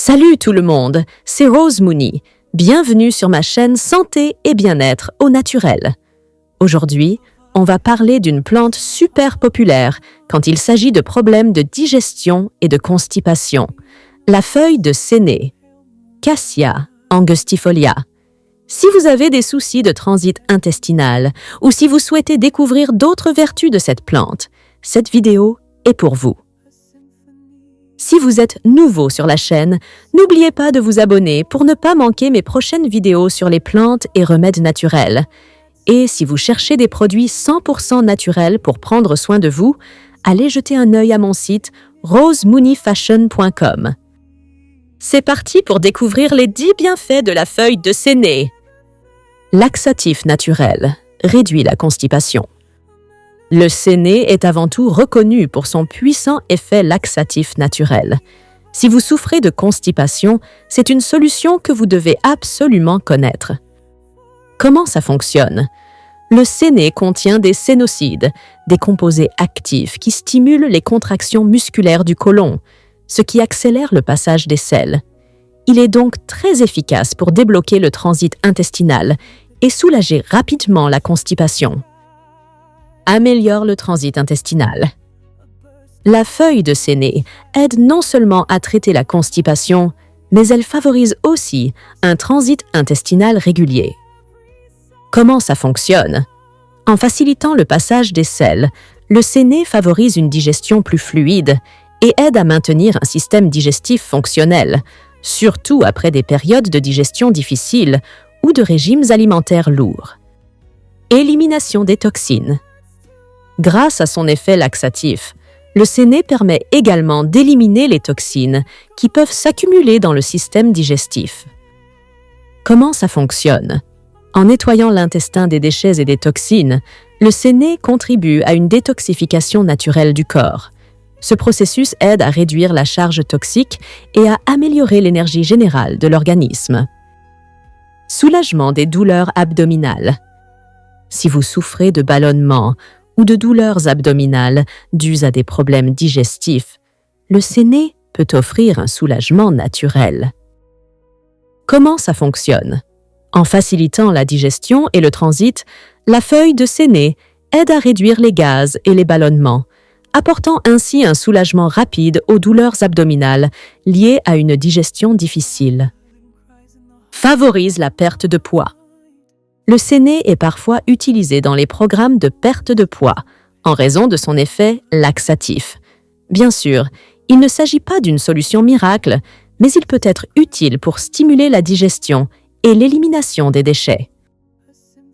Salut tout le monde, c'est Rose Mooney. Bienvenue sur ma chaîne Santé et Bien-être au naturel. Aujourd'hui, on va parler d'une plante super populaire quand il s'agit de problèmes de digestion et de constipation. La feuille de séné, Cassia angustifolia. Si vous avez des soucis de transit intestinal ou si vous souhaitez découvrir d'autres vertus de cette plante, cette vidéo est pour vous. Si vous êtes nouveau sur la chaîne, n'oubliez pas de vous abonner pour ne pas manquer mes prochaines vidéos sur les plantes et remèdes naturels. Et si vous cherchez des produits 100% naturels pour prendre soin de vous, allez jeter un œil à mon site rosemooneyfashion.com. C'est parti pour découvrir les 10 bienfaits de la feuille de séné. Laxatif naturel, réduit la constipation. Le séné est avant tout reconnu pour son puissant effet laxatif naturel. Si vous souffrez de constipation, c'est une solution que vous devez absolument connaître. Comment ça fonctionne? Le séné contient des sénocides, des composés actifs qui stimulent les contractions musculaires du côlon, ce qui accélère le passage des selles. Il est donc très efficace pour débloquer le transit intestinal et soulager rapidement la constipation. Améliore le transit intestinal. La feuille de séné aide non seulement à traiter la constipation, mais elle favorise aussi un transit intestinal régulier. Comment ça fonctionne? En facilitant le passage des selles, le séné favorise une digestion plus fluide et aide à maintenir un système digestif fonctionnel, surtout après des périodes de digestion difficiles ou de régimes alimentaires lourds. Élimination des toxines. Grâce à son effet laxatif, le séné permet également d'éliminer les toxines qui peuvent s'accumuler dans le système digestif. Comment ça fonctionne? En nettoyant l'intestin des déchets et des toxines, le séné contribue à une détoxification naturelle du corps. Ce processus aide à réduire la charge toxique et à améliorer l'énergie générale de l'organisme. Soulagement des douleurs abdominales. Si vous souffrez de ballonnement ou de douleurs abdominales dues à des problèmes digestifs, le séné peut offrir un soulagement naturel. Comment ça fonctionne? En facilitant la digestion et le transit, la feuille de séné aide à réduire les gaz et les ballonnements, apportant ainsi un soulagement rapide aux douleurs abdominales liées à une digestion difficile. Favorise la perte de poids. Le séné est parfois utilisé dans les programmes de perte de poids en raison de son effet laxatif. Bien sûr, il ne s'agit pas d'une solution miracle, mais il peut être utile pour stimuler la digestion et l'élimination des déchets.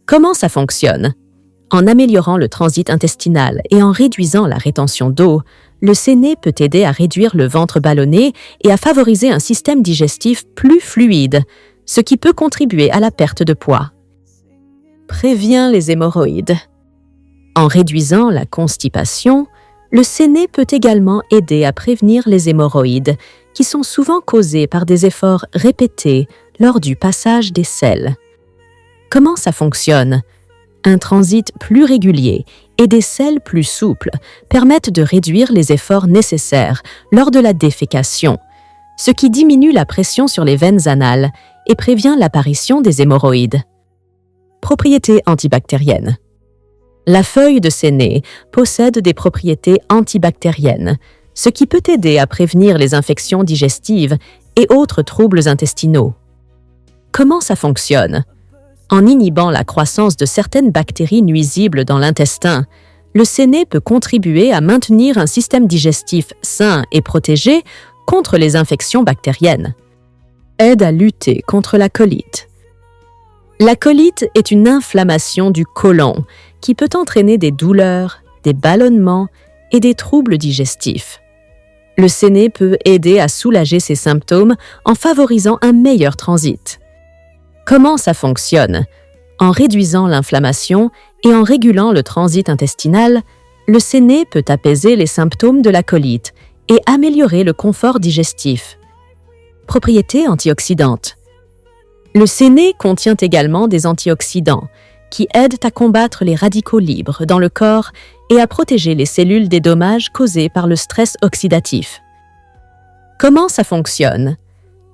Comment ça fonctionne? En améliorant le transit intestinal et en réduisant la rétention d'eau, le séné peut aider à réduire le ventre ballonné et à favoriser un système digestif plus fluide, ce qui peut contribuer à la perte de poids. Prévient les hémorroïdes. En réduisant la constipation, le séné peut également aider à prévenir les hémorroïdes, qui sont souvent causées par des efforts répétés lors du passage des selles. Comment ça fonctionne? Un transit plus régulier et des selles plus souples permettent de réduire les efforts nécessaires lors de la défécation, ce qui diminue la pression sur les veines anales et prévient l'apparition des hémorroïdes. Propriétés antibactériennes. La feuille de séné possède des propriétés antibactériennes, ce qui peut aider à prévenir les infections digestives et autres troubles intestinaux. Comment ça fonctionne? En inhibant la croissance de certaines bactéries nuisibles dans l'intestin, le séné peut contribuer à maintenir un système digestif sain et protégé contre les infections bactériennes. Aide à lutter contre la colite. La colite est une inflammation du côlon qui peut entraîner des douleurs, des ballonnements et des troubles digestifs. Le séné peut aider à soulager ces symptômes en favorisant un meilleur transit. Comment ça fonctionne? En réduisant l'inflammation et en régulant le transit intestinal, le séné peut apaiser les symptômes de la colite et améliorer le confort digestif. Propriétés antioxydantes. Le séné contient également des antioxydants qui aident à combattre les radicaux libres dans le corps et à protéger les cellules des dommages causés par le stress oxydatif. Comment ça fonctionne?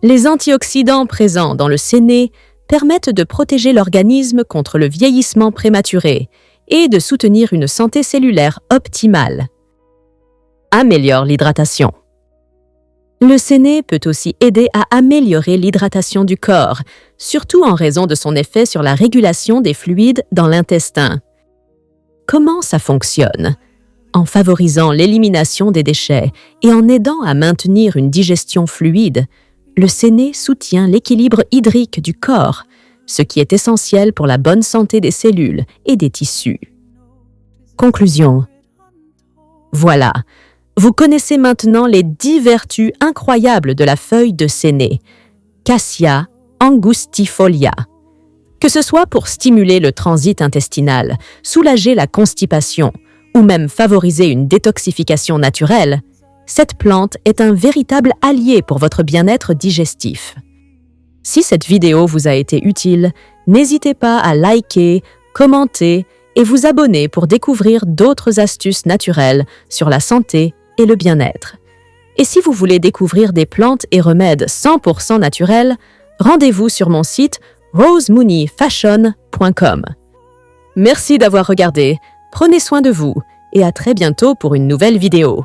Les antioxydants présents dans le séné permettent de protéger l'organisme contre le vieillissement prématuré et de soutenir une santé cellulaire optimale. Améliore l'hydratation. Le séné peut aussi aider à améliorer l'hydratation du corps, surtout en raison de son effet sur la régulation des fluides dans l'intestin. Comment ça fonctionne? En favorisant l'élimination des déchets et en aidant à maintenir une digestion fluide, le séné soutient l'équilibre hydrique du corps, ce qui est essentiel pour la bonne santé des cellules et des tissus. Conclusion. Voilà, vous connaissez maintenant les 10 vertus incroyables de la feuille de séné, Cassia angustifolia. Que ce soit pour stimuler le transit intestinal, soulager la constipation ou même favoriser une détoxification naturelle, cette plante est un véritable allié pour votre bien-être digestif. Si cette vidéo vous a été utile, n'hésitez pas à liker, commenter et vous abonner pour découvrir d'autres astuces naturelles sur la santé et le bien-être. Et si vous voulez découvrir des plantes et remèdes 100% naturels, rendez-vous sur mon site rosemooneyfashion.com. Merci d'avoir regardé, prenez soin de vous et à très bientôt pour une nouvelle vidéo.